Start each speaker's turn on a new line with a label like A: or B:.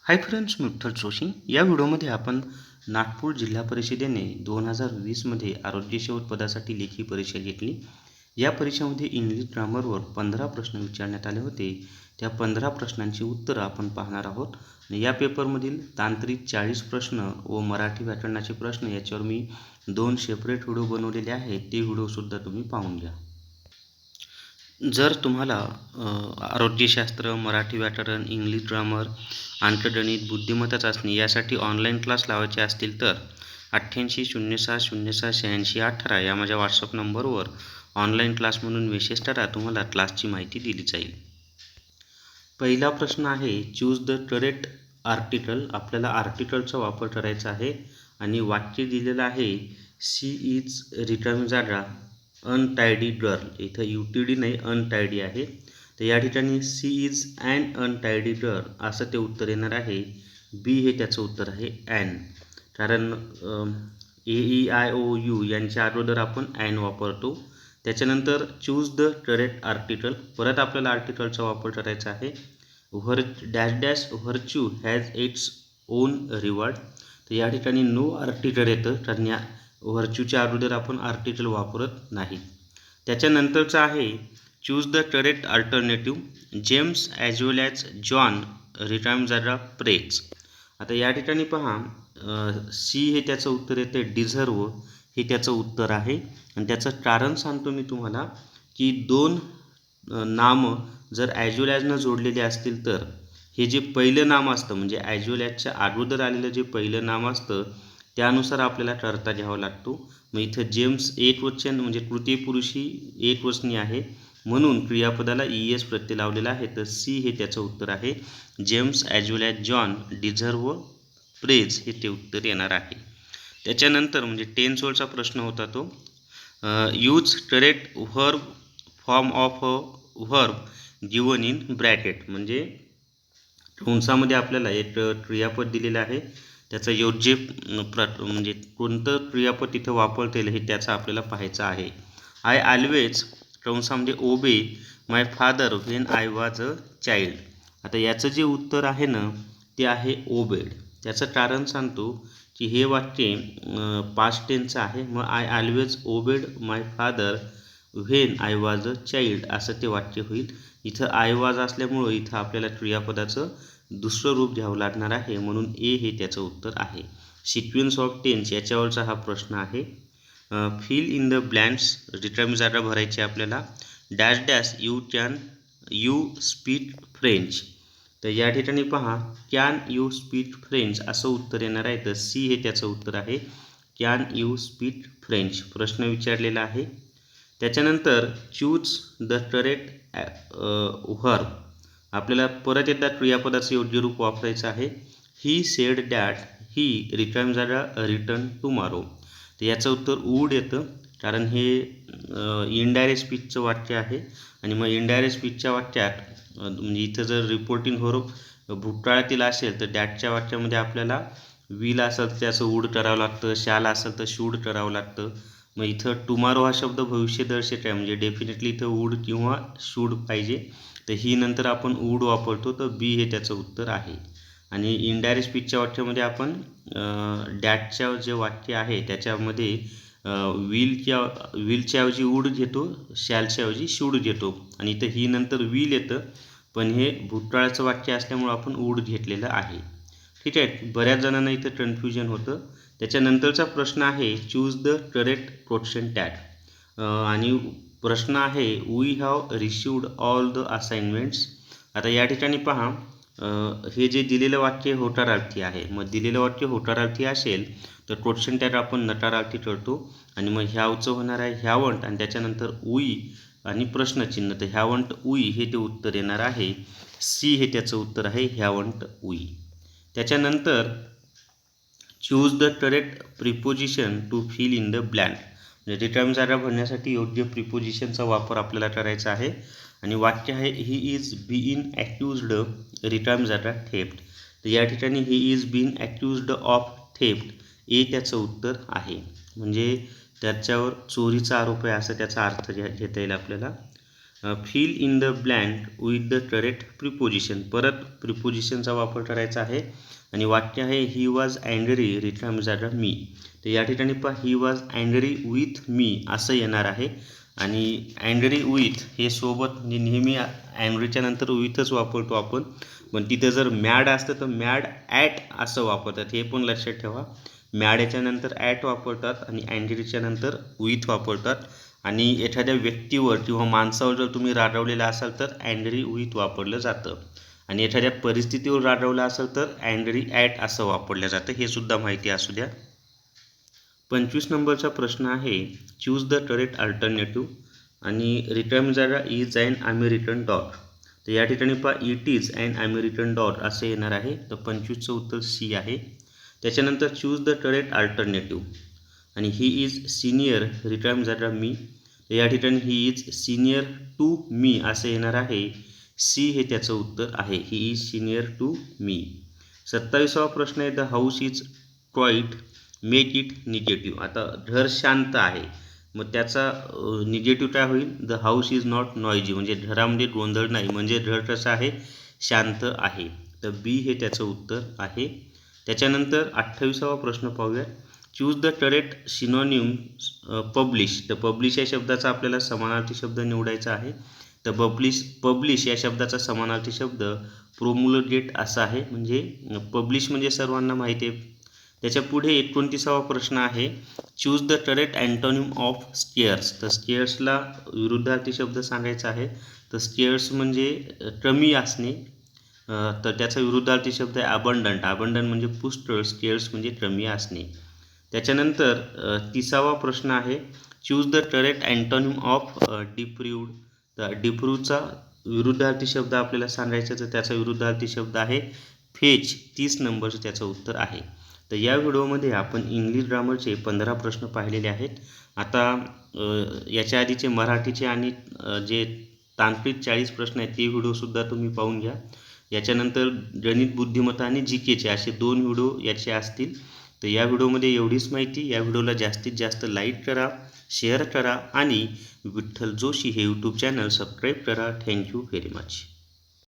A: Hi friends, मी विठ्ठल जोशी. या व्हिडिओमध्ये आपण नागपूर जिल्हा परिषदेने 2020मध्ये आरोग्य सेवक पदासाठी लेखी परीक्षा घेतली. या परीक्षेमध्ये इंग्लिश ग्रामरवर 15 प्रश्न विचारण्यात आले होते. त्या 15 प्रश्नांची उत्तरं आपण पाहणार आहोत. या पेपरमधील तांत्रिक 40 प्रश्न व मराठी व्याकरणाचे प्रश्न याच्यावर मी 2 सेपरेट व्हिडिओ बनवलेले आहेत. ते व्हिडिओसुद्धा तुम्ही पाहून घ्या. जर तुम्हाला आरोग्यशास्त्र, मराठी व्याकरण, इंग्लिश ग्रामर, अंकगणित, बुद्धिमत्ता चाचणी यासाठी ऑनलाईन क्लास लावायचे असतील तर 8806068618 या माझ्या व्हॉट्सअप नंबरवर ऑनलाईन क्लास म्हणून मेसेज करा. तुम्हाला क्लासची माहिती दिली जाईल. पहिला प्रश्न आहे, चूज द करेक्ट आर्टिकल. आपल्याला आर्टिकलचा वापर करायचा आहे आणि वाक्य दिलेलं आहे, शी इज रिकामी जागा अनटायडी गर्ल. इथं UTD नाही, अनटायडी आहे. तर या ठिकाणी सी इज ॲन अनटायडी गर्ल असं ते उत्तर येणार आहे. बी हे त्याचं उत्तर आहे, ॲन. कारण AEIOU यांच्या अगोदर आपण ॲन वापरतो. त्याच्यानंतर चूज द करेक्ट आर्टिकल. परत आपल्याला आर्टिकलचा वापर करायचा आहे. Dash dash virtue has its own reward. तर या ठिकाणी नो आर्टिकल येतं, कारण या व्हर्च्यूच्या अगोदर आपण आर्टिकल वापरत नाही. त्याच्यानंतरचं आहे, choose the correct alternative. James as well as John रिकामी जागा प्रेज. आता या ठिकाणी पहा, सी हे त्याचं उत्तर येतं, डिझर्व हे त्याचं उत्तर आहे. आणि त्याचं कारण सांगतो मी तुम्हाला, की दोन नामं जर ॲज वेल ॲजनं जोडलेले असतील तर हे जे पहिलं नाम असतं, म्हणजे ॲज वेल ॲजच्या अगोदर आलेलं जे पहिलं नाम असतं त्यानुसार आपल्याला करता घ्यावा लागतो. मग इथं जेम्स एकवचन म्हणजे तृतीय पुरुषी एकवचनी आहे, म्हणून क्रियापदाला ES प्रत्यय लावलेला आहे. तर सी हे त्याचं उत्तर आहे. जेम्स ॲज वेल ॲज जॉन डिझर्व प्रेज हे ते उत्तर येणार आहे. त्याच्यानंतर म्हणजे 10-16चा प्रश्न होता तो, use correct verb form of a verb given in bracket. म्हणजे कंसामध्ये आपल्याला एक क्रियापद दिलेलं आहे, त्याचं योग्य म्हणजे कोणतं क्रियापद तिथं वापरता येईल हे त्याचं आपल्याला पाहायचं आहे. आय ऑलवेज कंसामध्ये obey my father when I was a child. आता याचं जे उत्तर आहे ना ते आहे ओबेड. त्याचं कारण सांगतो की हे वाक्य पास्ट टेन्सचं आहे. मग I always obeyed my father when I was a child असं ते वाक्य होईल. इथं आय वॉज असल्यामुळं इथं आपल्याला क्रियापदाचं दुसरं रूप घ्यावं लागणार आहे, म्हणून ए हे त्याचं उत्तर आहे. सिक्वेन्स ऑफ टेन्स याच्यावरचा हा प्रश्न आहे. Fill in the blanks. रिकामी जागा भरायची आपल्याला. Dash dash you speak French. तर या ठिकाणी पहा, कॅन यू स्पीक फ्रेंच असं उत्तर येणार आहे. तर सी हे त्याचं उत्तर आहे, कॅन यू स्पीक फ्रेंच. प्रश्न विचारलेला आहे. त्याच्यानंतर चूज द करेक्ट व्हर्ब. आपल्याला परत एकदा क्रियापदाचं योग्य रूप वापरायचं आहे. ही सेड डॅट ही रिकामी जागा रिटर्न टुमॉरो. तर याचं उत्तर वूड येतं, कारण हे इनडायरेक्ट स्पीचचं वाक्य आहे. आणि मग इनडायरेक्ट स्पीचच्या वाक्यात म्हणजे इथं जर रिपोर्टिंग व्हर्ब भूतकाळातील असेल तर डॅटच्या वाक्यामध्ये आपल्याला विल असेल तर त्याचं वूड करावं लागतं, शाल असेल तर शूड करावं लागतं. मग इथं टुमॉरो हा शब्द भविष्यदर्शक आहे, म्हणजे डेफिनेटली इथं वूड किंवा शूड पाहिजे. तर ही नंतर आपण वूड वापरतो, तर बी हे त्याचं उत्तर आहे. आणि इनडायरेक्ट स्पीचच्या वाक्यामध्ये आपण डॅटच्या जे वाक्य आहे त्याच्यामध्ये विलच्या ऐवजी वूड घेतो, शॅलच्या ऐवजी शूड घेतो. आणि इथं ही नंतर विल येतं, पण हे भूतकाळाचं वाक्य असल्यामुळं आपण वूड घेतलेलं आहे. ठीक आहे. बऱ्याच जणांना इथं कन्फ्युजन होतं. त्याच्यानंतरचा प्रश्न आहे, choose the correct question tag. आणि प्रश्न आहे, we have received all the assignments. आता या ठिकाणी पहा, हे जे दिलेलं वाक्य होकारार्थी आहे. मग दिलेलं वाक्य होकारार्थी असेल तर क्वेश्चन टॅग आपण नकारार्थी करतो. आणि मग ह्यावचं होणार आहे ह्यावंट, आणि त्याच्यानंतर उई आणि प्रश्नचिन्ह. तर ह्यावंट उई हे ते उत्तर येणार आहे. सी हे त्याचं उत्तर आहे, ह्यावंट उई. त्याच्यानंतर choose the correct preposition to fill in the blank. म्हणजे रिकामी जागा भरण्यासाठी योग्य प्रिपोजिशनचा वापर आपल्याला करायचा आहे. आणि वाक्य आहे, ही इज बीइन ॲक्युज्ड रिकामी जागा थेफ्ट. तर या ठिकाणी ही इज बीइन ॲक्युज्ड ऑफ थेफ्ट, ए त्याचं उत्तर आहे. म्हणजे त्याच्यावर चोरीचा आरोप आहे असं त्याचा अर्थ घेता येईल आपल्याला. Fill in the blank with the correct preposition. परत प्रिपोजिशनचा वापर करायचा आहे आणि वाक्य आहे ही वॉज अँग्री रिकामी जागा मी. तर या ठिकाणी पहा he was angry with me असं येणार आहे आणि अँग्री विथ हे सोबत म्हणजे नेहमी अँग्रीच्या नंतर विथच वापरतो आपण, पण तिथं जर मॅड असतं तर मॅड ॲट असं वापरतात, हे पण लक्षात ठेवा. मॅड याच्यानंतर ॲट वापरतात आणि अँग्रीच्या नंतर विथ वापरतात. आणि एखाद्या व्यक्तीवर किंवा माणसावर जर तुम्ही रागावलेला असाल तर अँग्री विथ वापरलं जातं आणि एखाद्या परिस्थितीवर रागावलं असेल तर अँग्री ॲट असं वापरलं जातं, हे सुद्धा माहिती असू द्या. 25 नंबरचा प्रश्न आहे चूज द करेक्ट अल्टरनेटिव्ह आणि रिकामी जागा इज अँड अमेरिकन डॉग. तर या ठिकाणी पहा it is and American dog असं येणार आहे. तर 25चं उत्तर सी आहे. त्याच्यानंतर चूज द करेक्ट अल्टरनेटिव्ह आणि ही इज सिनियर रिकामी जागा मी. तर या ठिकाणी he is senior to me असं येणार आहे. सी हे त्याचं उत्तर आहे. He is senior to me. 27वा प्रश्न आहे the house is quiet make it negative. आता घर शांत आहे, मग त्याचा निगेटिव्ह काय होईल? The house is not noisy, म्हणजे घरामध्ये गोंधळ नाही, म्हणजे घर कसं आहे? शांत आहे. तर बी हे त्याचं उत्तर आहे. त्याच्यानंतर 28वा प्रश्न पाहूया. Choose the correct synonym publish. तर पब्लिश या शब्दाचा आपल्याला समानार्थी शब्द निवडायचा आहे. तर पब्लिश या शब्दाचा समानार्थी शब्द प्रोमुलगेट असा आहे. म्हणजे पब्लिश म्हणजे सर्वांना माहिती आहे. त्याच्या पुढे 29वा प्रश्न आहे choose the correct antonym of scarce. तर स्केअर्सला विरुद्धार्थी शब्द सांगायचा आहे. तर स्केअर्स म्हणजे कमी असणे, तर त्याचा विरुद्धार्थी शब्द आहे अबंडंट. अबंडंट म्हणजे पुष्कळ, स्केअर्स म्हणजे कमी असणे. त्याच्यानंतर 30वा प्रश्न आहे choose the correct antonym of deprived. तर डिप्रूव्हचा विरुद्धार्थी शब्द आपल्याला सांगायचा, तर त्याचा विरुद्धार्थी शब्द आहे फेच. 30 नंबरचं त्याचं उत्तर आहे. तर या व्हिडिओमध्ये आपण इंग्लिश ग्रामरचे 15 प्रश्न पाहिलेले आहेत. आता याच्या आधीचे मराठीचे आणि जे तांत्रिक 40 प्रश्न आहेत ते व्हिडिओसुद्धा तुम्ही पाहून घ्या. याच्यानंतर गणित बुद्धिमत्ता आणि जी केचे असे 2 व्हिडिओ याचे असतील. तर या व्हिडिओमध्ये एवढीच माहिती. या व्हिडिओला जास्तीत जास्त लाईक करा, शेअर करा आणि विठ्ठल जोशी हे यूट्यूब चॅनल सबस्क्राईब करा. Thank you very much.